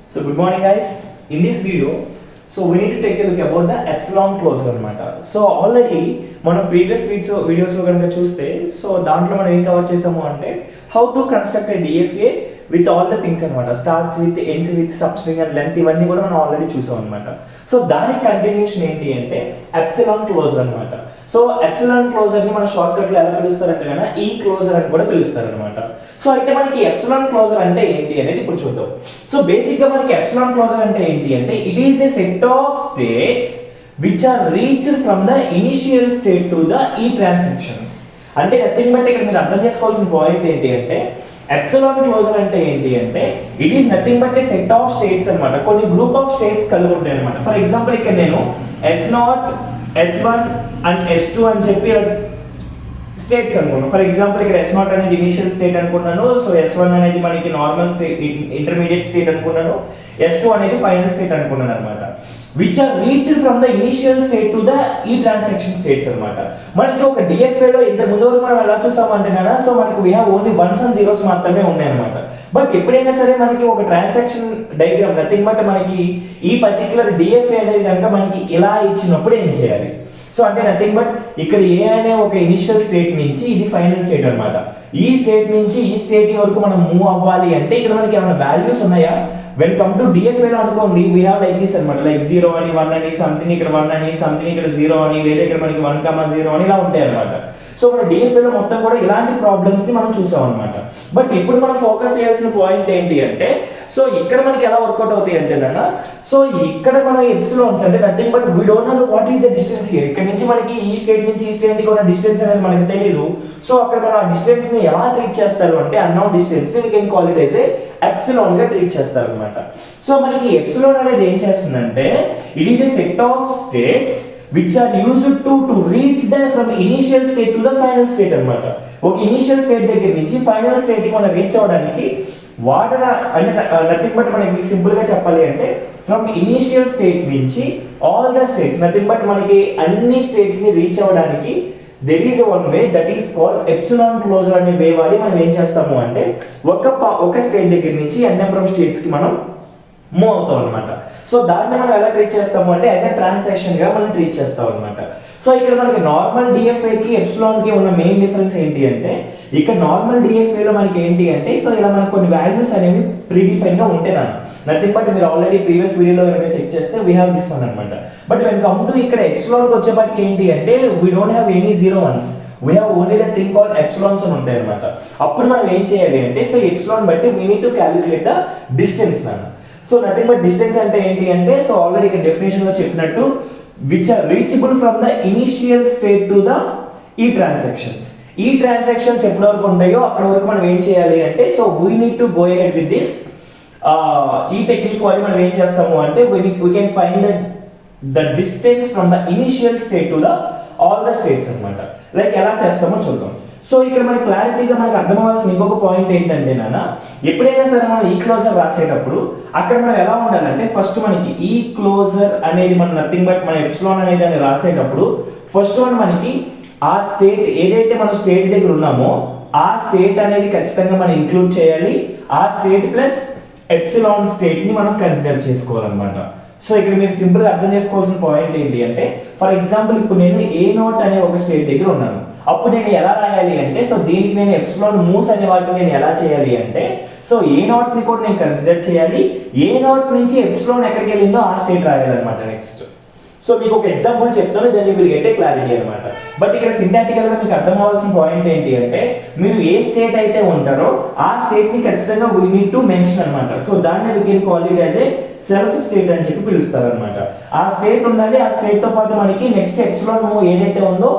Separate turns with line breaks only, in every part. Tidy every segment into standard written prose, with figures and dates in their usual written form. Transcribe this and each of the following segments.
So good morning guys. In this video, we need to take a look about the epsilon closure అనమాట. So already మనం previous వీడియోస్లో కనుక చూస్తే so దాంట్లో మనం ఏం కవర్ చేసాము అంటే how to construct a DFA with all the things అనమాట. Starts with ends with substring and length ఇవన్నీ కూడా మనం ఆల్రెడీ చూసాం అనమాట. సో దాని కంటిన్యూషన్ ఏంటి అంటే ఎప్సిలాన్ క్లోజర్ అనమాట. సో ఎప్సిలాన్ క్లోజర్ని మన షార్ట్ కట్లో ఎలా పిలుస్తారంటే కన్నా ఈ క్లోజర్ అని కూడా పిలుస్తారు అనమాట. సో అయితే మనకి ఎప్సిలాన్ క్లోజర్ అంటే ఏంటి అనేది ఇప్పుడు చూద్దాం. సో బేసిక్గా మనకి ఎప్సిలాన్ క్లోజర్ అంటే ఏంటి అంటే it is a set of states which are reached from the initial state to the e transactions. అంటే నథింగ్ బట్ ఇక్కడ మీరు అర్థం చేసుకోవాల్సిన పాయింట్ ఏంటి అంటే ఎప్సిలాన్ క్లోజర్ అంటే ఏంటి అంటే it is nothing but A set of states అనమాట. కొన్ని గ్రూప్ ఆఫ్ స్టేట్స్ కలిగి ఉంటాయి అనమాట. ఫర్ ఎగ్జాంపుల్ ఇక్కడ నేను S0, S1 అండ్ S2 అని చెప్పి స్టేట్స్ అనుకున్నాను. ఫర్ ఎగ్జాంపుల్ ఇక్కడ S0 అనేది ఇనిషియల్ స్టేట్ అనుకున్నాను. సో S1 అనేది మనకి నార్మల్ స్టేట్ ఇంటర్మీడియట్ స్టేట్ అనుకున్నాను. S2 అనేది ఫైనల్ స్టేట్ అనుకున్నాను అనమాట. Which are reached from the initial state to the e transaction states అనమాట. మనకి ఒక డిఎఫ్ఏలో ఇంత ముందు వరకు మనం ఎలా చూసామంటే కదా సో మనకి we have only once and zeros మాత్రమే ఉన్నాయి అనమాట. బట్ ఎప్పుడైనా సరే మనకి ఒక ట్రాన్సాక్షన్ డయాగ్రామ్ నథింగ్ బట్ మనకి ఈ పర్టికులర్ డిఎఫ్ఏ అనేది కనుక మనకి ఇలా ఇచ్చినప్పుడు ఏం చేయాలి? సో అంటే నథింగ్ బట్ ఇక్కడ ఏ అనే ఒక ఇనిషియల్ స్టేట్ నుంచి ఇది ఫైనల్ స్టేట్ అనమాట. ఈ స్టేట్ నుంచి ఈ స్టేట్ వరకు మనం మూవ్ అవ్వాలి అంటే ఇక్కడ మనకి ఏమైనా వాల్యూస్ ఉన్నాయా? వెన్ కమ్ టు డిఎఫ్ఏలో అనుకోండి వీ హ్యావ్ లైక్ దిస్ అనమాట. లైక్ 0 అని 1 అని సంథింగ్ ఇక్కడ 1 అని సంథింగ్ ఇక్కడ 0 అని లేదా ఇక్కడ మనకి 1,0 అని ఇలా ఉంటాయి అనమాట. సో మన డిఎఫ్ఏలో మొత్తం కూడా ఇలాంటి ప్రాబ్లమ్స్ ని మనం చూసాం అనమాట. బట్ ఇప్పుడు మనం ఫోకస్ చేయాల్సిన పాయింట్ ఏంటి అంటే సో ఇక్కడ మనకి ఎలా వర్కౌట్ అవుతాయి అంటే సో ఇక్కడ మన ఎప్సిలాన్స్ అంటే nothing but we don't know what is the distance here. ఇక్కడ నుంచి మనకి ఈ స్టేట్ నుంచి ఈ స్టేట్ కి ఉన్న డిస్టెన్స్ అనేది మనకి తెలియదు. సో అక్కడ మన డిస్టెన్స్ ని ఎలా ట్రీట్ చేస్తారు అంటే అన్నోన్ డిస్టెన్స్ ని can call it as a epsilon గా ట్రీట్ చేస్తారు అనమాట. సో మనకి ఎప్సిలాన్ అనేది ఏం చేస్తుందంటే it is a set of states which are used to reach the from initial state to the final state అన్నమాట. ఒక ఇనిషియల్ స్టేట్ దగ్గర నుంచి ఫైనల్ స్టేట్ కి మనం రీచ్ అవ్వడానికి వాటర్ అంటే నథింగ్ బట్ మనకి సింపుల్ గా చెప్పాలి అంటే ఫ్రమ్ ఇనిషియల్ స్టేట్ నుంచి all the states nothing but మనకి అన్ని స్టేట్స్ ని రీచ్ అవ్వడానికి there is one way that is called epsilon closure అనే వే వాడి మనం ఏం చేస్తాము అంటే ఒక స్టేట్ దగ్గర నుంచి n నెంబర్ ఆఫ్ స్టేట్స్ కి మనం మూవ్ అవుతాం అనమాట. సో దాన్ని మనం ఎలా ట్రీట్ చేస్తాము అంటే యాజ్ ఎ ట్రాన్సాక్షన్ గా మనం ట్రీట్ చేస్తాం అనమాట. సో ఇక్కడ మనకి నార్మల్ డిఎఫ్ఏకి ఎప్సిలాన్ కి ఉన్న మెయిన్ డిఫరెన్స్ ఏంటి అంటే ఇక్కడ నార్మల్ డిఎఫ్ఏలో మనకి ఏంటి అంటే సో ఇలా మనకు కొన్ని వాల్యూస్ అనేవి ప్రీడిఫైన్ గా ఉంటాయి. నథింగ్ బట్ మీరు ఆల్రెడీ ప్రీవియస్ వీడియోలో కనుక చెక్ చేస్తే వీ హ్యావ్ దిస్ వన్ అనమాట. బట్ వెన్ కమ్ టు ఇక్కడ ఎప్సిలాన్ కి వచ్చేపాటికి ఏంటి అంటే we don't have any 0 1s. we have only the thing called epsilons అని ఉంటాయి అనమాట. అప్పుడు మనం ఏం చేయాలి అంటే సో ఎప్సిలాన్ బట్టి we need to calculate the distance నాన్న. సో నథింగ్ బట్ డిస్టెన్స్ అంటే ఏంటి అంటే సో ఆల్రెడీ ఇక్కడ డెఫినేషన్ లో చెప్పినట్టు which are reachable from the initial state to the e transactions. E transactions ఎప్పటి వరకు ఉంటాయో అక్కడ వరకు మనం ఏం చేయాలి అంటే so we need to go ahead with this ఈ టెక్నిక్ వల్ల మనం ఏం చేస్తాము అంటే we can find the distance from the initial state to the all the states అనమాట. లైక్ ఎలా చేస్తామో చూద్దాం. సో ఇక్కడ మనకి క్లారిటీగా మనకు అర్థం అవ్వాల్సిన ఇంకొక పాయింట్ ఏంటంటే నాన్న ఎప్పుడైనా సరే మనం ఈ క్లోజర్ రాసేటప్పుడు అక్కడ మనం ఎలా ఉండాలంటే ఫస్ట్ మనకి ఈ క్లోజర్ అనేది మనం నథింగ్ బట్ మన ఎప్సిలాన్ అనేది అని రాసేటప్పుడు ఫస్ట్ వన్ మనకి ఆ స్టేట్ ఏదైతే మనం స్టేట్ దగ్గర ఉన్నామో ఆ స్టేట్ అనేది ఖచ్చితంగా మనం ఇంక్లూడ్ చేయాలి. ఆ స్టేట్ ప్లస్ ఎప్సిలాన్ స్టేట్ ని మనం కన్సిడర్ చేసుకోవాలన్నమాట. సో ఇక్కడ మీరు సింపుల్ గా అర్థం చేసుకోవాల్సిన పాయింట్ ఏంటి అంటే ఫర్ ఎగ్జాంపుల్ ఇప్పుడు నేను A0 అనే ఒక స్టేట్ దగ్గర ఉన్నాను. అప్పుడు నేను ఎలా రాయాలి అంటే సో దీనికి నేను ఎప్సిలాన్ మూవ్స్ అనే వాటిని నేను ఎలా చేయాలి అంటే సో A0 ని కూడా నేను కన్సిడర్ చేయాలి. A0 నుంచి ఎప్సిలాన్ ఎక్కడికి వెళ్ళిందో ఆ స్టేట్ రాయాలన్నమాట నెక్స్ట్. సో మీకు ఒక ఎగ్జాంపుల్ చెప్తాను then you will get a clarity అనమాట. బట్ ఇక్కడ సింటాక్టికల్ గా మీకు అర్థం అవ్వాల్సిన పాయింట్ ఏంటి అంటే మీరు ఏ స్టేట్ అయితే ఉంటారో ఆ స్టేట్ ని ఖచ్చితంగా వీ నీడ్ టు మెన్షన్ అనమాట. సో దాన్ని we can call it as a self state అని చెప్పి పిలుస్తారు అనమాట. ఆ స్టేట్ ఉండాలి. ఆ స్టేట్ తో పాటు మనకి నెక్స్ట్ ఎప్సిలాన్ ఏదైతే ఉందో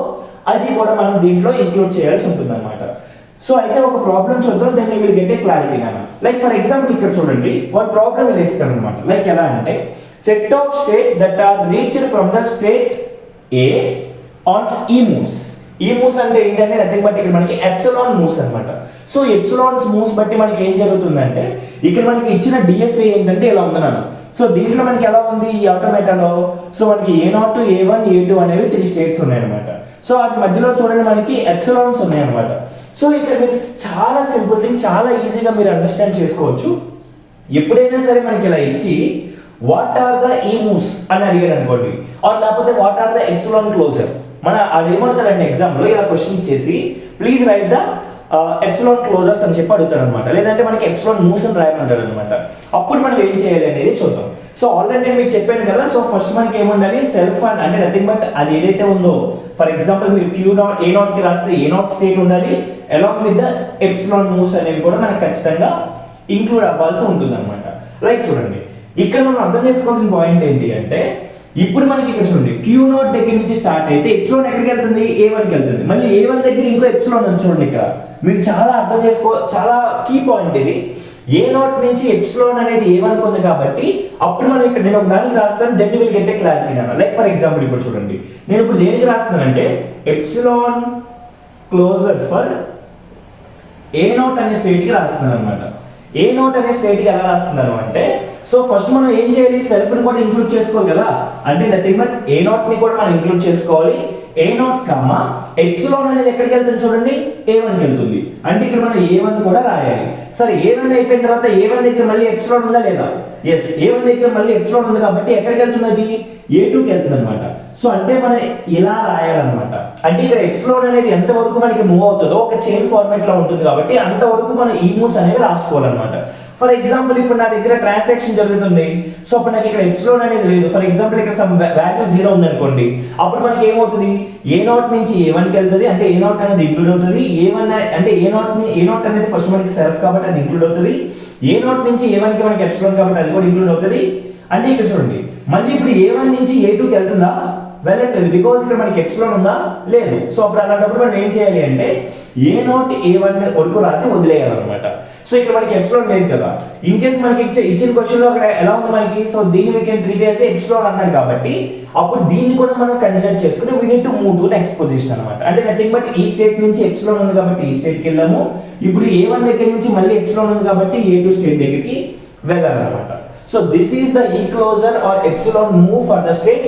అది కూడా మనం దీంట్లో ఇంక్లూడ్ చేయాల్సి ఉంటుంది అనమాట. సో అయితే ఒక ప్రాబ్లం చూద్దాం then you will get a clarity అన్న. లైక్ ఫర్ ఎగ్జాంపుల్ ఇక్కడ చూడండి వాట్ ప్రాబ్లం ఇలా ఇస్తాను అనమాట. లైక్ ఎలా అంటే set of states that are reached from the state A on e moves. E moves అంటే ఏంటంటే నథింగ్ బట్ ఇక్కడ మనకి ఎప్సిలాన్ మూవ్స్ అనమాట. సో ఎప్సిలాన్స్ మూవ్స్ బట్టి మనకి ఏం జరుగుతుందంటే ఇక్కడ మనకి ఇచ్చిన డిఎఫ్ఏ ఏంటంటే ఇలా ఉందన్నాను. సో దీంట్లో మనకి ఎలా ఉంది ఈ ఆటోమేటాలో సో మనకి A0 to A1 A2 అనేవి 3 స్టేట్స్ ఉన్నాయన్నమాట. సో వాటి మధ్యలో చూడండి మనకి ఎప్సిలాన్స్ ఉన్నాయన్నమాట. సో ఇక్కడ మీరు చాలా సింపుల్ థింగ్ చాలా ఈజీగా మీరు అండర్స్టాండ్ చేసుకోవచ్చు. ఎప్పుడైనా సరే మనకి ఇలా ఇచ్చి what are the e moves అని అడిగారు అనుకోండి, ఆర్ లేకపోతే what are the epsilon closure, మన అది ఏమంటారంటే ఎగ్జామ్లో ఇలా క్వశ్చన్ ఇచ్చేసి please write the epsilon closures అని చెప్పి అడుగుతారు అనమాట, లేదంటే మనకి ఎప్సిలాన్ మూవ్స్ అని రాయమంటారు అనమాట. అప్పుడు మనం ఏం చేయాలి అనేది చూద్దాం. సో ఆల్రెడీ నేను మీకు చెప్పాను కదా, సో ఫస్ట్ మనకి ఏముండాలి, సెల్ఫ్ అండ్ అంటే నథింగ్ బట్ అది ఏదైతే ఉందో, ఫర్ ఎగ్జాంపుల్ మీరు A0 కి రాస్తే A0 స్టేట్ ఉండాలి, along with the epsilon moves అనేవి కూడా మనకి ఖచ్చితంగా ఇంక్లూడ్ అవ్వాల్సి ఉంటుంది అనమాట. లైక్ చూడండి, ఇక్కడ మనం అర్థం చేసుకోవాల్సిన పాయింట్ ఏంటి అంటే, ఇప్పుడు మనకి ఇక్కడ చూడండి Q0 దగ్గర నుంచి స్టార్ట్ అయితే ఎప్సిలాన్ ఎక్కడికి వెళ్తుంది, A1 కి వెళ్తుంది. మళ్ళీ A1 దగ్గర ఇంకో ఎప్సిలాన్ ఉంది చూడండి, ఇక్కడ మీరు చాలా అర్థం చాలా కీ పాయింట్ ఇది. A0 నుంచి ఎప్సిలాన్ అనేది A1 కి ఉంది కాబట్టి అప్పుడు మనం ఇక్కడ నేను ఒక దానికి రాస్తాను, then you will get a clarity అన్న. లైక్ ఫర్ ఎగ్జాంపుల్ ఇప్పుడు చూడండి, నేను ఇప్పుడు దేనికి రాస్తున్నానంటే ఎప్సిలాన్ క్లోజర్ ఫర్ A0 అనే స్టేట్ కి రాస్తున్నాను అనమాట. A0 అనే స్టేట్ కి ఎలా రాస్తున్నాను అంటే, సో ఫస్ట్ మనం ఏం చేయాలి, సెల్ఫ్ ని కూడా ఇంక్లూడ్ చేసుకోవాలి కదా, అంటే నథింగ్ బట్ A0 ని కూడా మనం ఇంక్లూడ్ చేసుకోవాలి. A0 కామా ఎప్సిలాన్ అనేది ఎక్కడికి వెళ్తుంది చూడండి, A1 కి వెళ్తుంది. అంటే ఇక్కడ మనం A1 కూడా రాయాలి. సరే A1 అయిపోయిన తర్వాత A1 దగ్గర మళ్ళీ ఎప్సిలాన్ ఉందా లేదా, ఎస్ A1 దగ్గర మళ్ళీ ఎప్సిలాన్ ఉంది కాబట్టి ఎక్కడికి వెళ్తుంది, అది A2 కి వెళ్తుంది అనమాట. సో అంటే మనం ఇలా రాయాలన్నమాట. అంటే ఇక్కడ ఎప్సిలాన్ అనేది ఎంత వరకు మనకి మూవ్ అవుతుందో ఒక చైన్ ఫార్మాట్ లో ఉంటుంది కాబట్టి అంతవరకు మనం ఈ మూవ్స్ అనేవి రాసుకోవాలన్నమాట. ఫర్ ఎగ్జాంపుల్ ఇప్పుడు నా దగ్గర ట్రాన్సాక్షన్ జరుగుతుంది, సో అప్పుడు నాకు ఇక్కడ ఎప్సిలాన్ అనేది లేదు. ఫర్ ఎగ్జాంపుల్ ఇక్కడ సమ్ వాల్యూ 0 ఉంది అనుకోండి, అప్పుడు మనకి ఏమవుతుంది, A0 నుంచి A1 కి వెళ్తుంది, అంటే A0 అనేది ఇంక్లూడ్ అవుతుంది. A1 అంటే A0 అనేది ఫస్ట్ మనకి సెల్ఫ్ కాబట్టి అది ఇంక్లూడ్ అవుతుంది. A0 నుంచి A1 కి మనకి ఎప్సిలాన్ కాబట్టి అది కూడా ఇంక్లూడ్ అవుతుంది. అంటే ఇక్కడ చూడండి, మళ్ళీ ఇప్పుడు A1 నుంచి A2 కి వెళ్తుందా, వెళ్ళట్లేదు, బికాజ్ ఇక్కడ మనకి ఎప్సిలాన్ ఉందా, లేదు. సో అప్పుడు అలాంటప్పుడు మనం ఏం చేయాలి అంటే A0 A1 వరకు రాసి వదిలేయాలన్నమాట. సో ఇక్కడ మనకి ఎప్సిలాన్ లేదు కదా, ఇన్ కేస్ మనకి ఇచ్చిన క్వశ్చన్ లో అక్కడ ఎలా ఉంది మనకి, సో దీన్ని we can treat as epsilon అన్నాడు కాబట్టి అప్పుడు దీన్ని కూడా మనం కన్సిడర్ చేసుకుని we need to move to next position అనమాట. అంటే నథింగ్ బట్ ఈ స్టేట్ నుంచి ఎప్సిలాన్ ఉంది కాబట్టి ఈ స్టేట్ కి వెళ్ళాము, ఇప్పుడు A1 దగ్గర నుంచి మళ్ళీ ఎప్సిలాన్ ఉంది కాబట్టి A2 స్టేట్ దగ్గరికి వెళ్ళాలన్నమాట. So this is the e closure or epsilon move for the state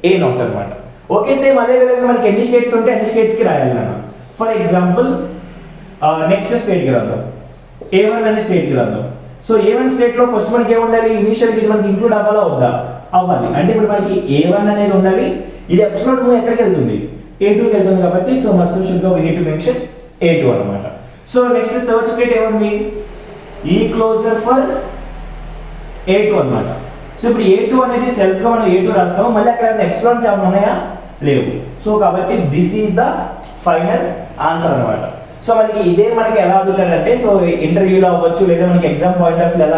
A0 అనమాట. ఓకే, సేమ్ అదే విధంగా మనకి ఎన్ని స్టేట్స్ ఉంటే అన్ని స్టేట్స్ కి రాయాలి అన్న. ఫర్ ఎగ్జాంపుల్ నెక్స్ట్ స్టేట్ కి రాద్దాం, A1 అనే స్టేట్ కి రాద్దాం. సో A1 స్టేట్ లో ఫస్ట్ మనకి ఏముండాలి, ఇనిషియల్ కి మనకి ఇంక్లూడ్ అవ్వాలా వద్దా, అవ్వాలి. అంటే ఇప్పుడు మనకి A1 అనేది ఉండాలి, ఇది ఎప్సిలాన్ మూవ్ ఎక్కడికి వెళ్తుంది, A2 కి వెళ్తుంది కాబట్టి సో మస్ట్ షుడ్ గా we need to mention A2 అన్నమాట. సో నెక్స్ట్ థర్డ్ స్టేట్ ఏముంది, ఈ క్లోజర్ ఫర్ A2 అన్నమాట. సో ఇప్పుడు A2 అనేది సెల్ఫ్ గా మనం A2 రాస్తాము, మళ్ళీ అక్కడ ఎప్సిలాన్స్ ఏమైనా ఉన్నాయా, లేవు. సో కాబట్టి this is the final answer అన్నమాట. సో మనకి ఇదే మనకి ఎలా అడుగుతాడంటే, సో ఇంటర్వ్యూలో అవ్వచ్చు లేదా మనకి ఎగ్జామ్ పాయింట్ ఆఫ్ వ్యూ ఎలా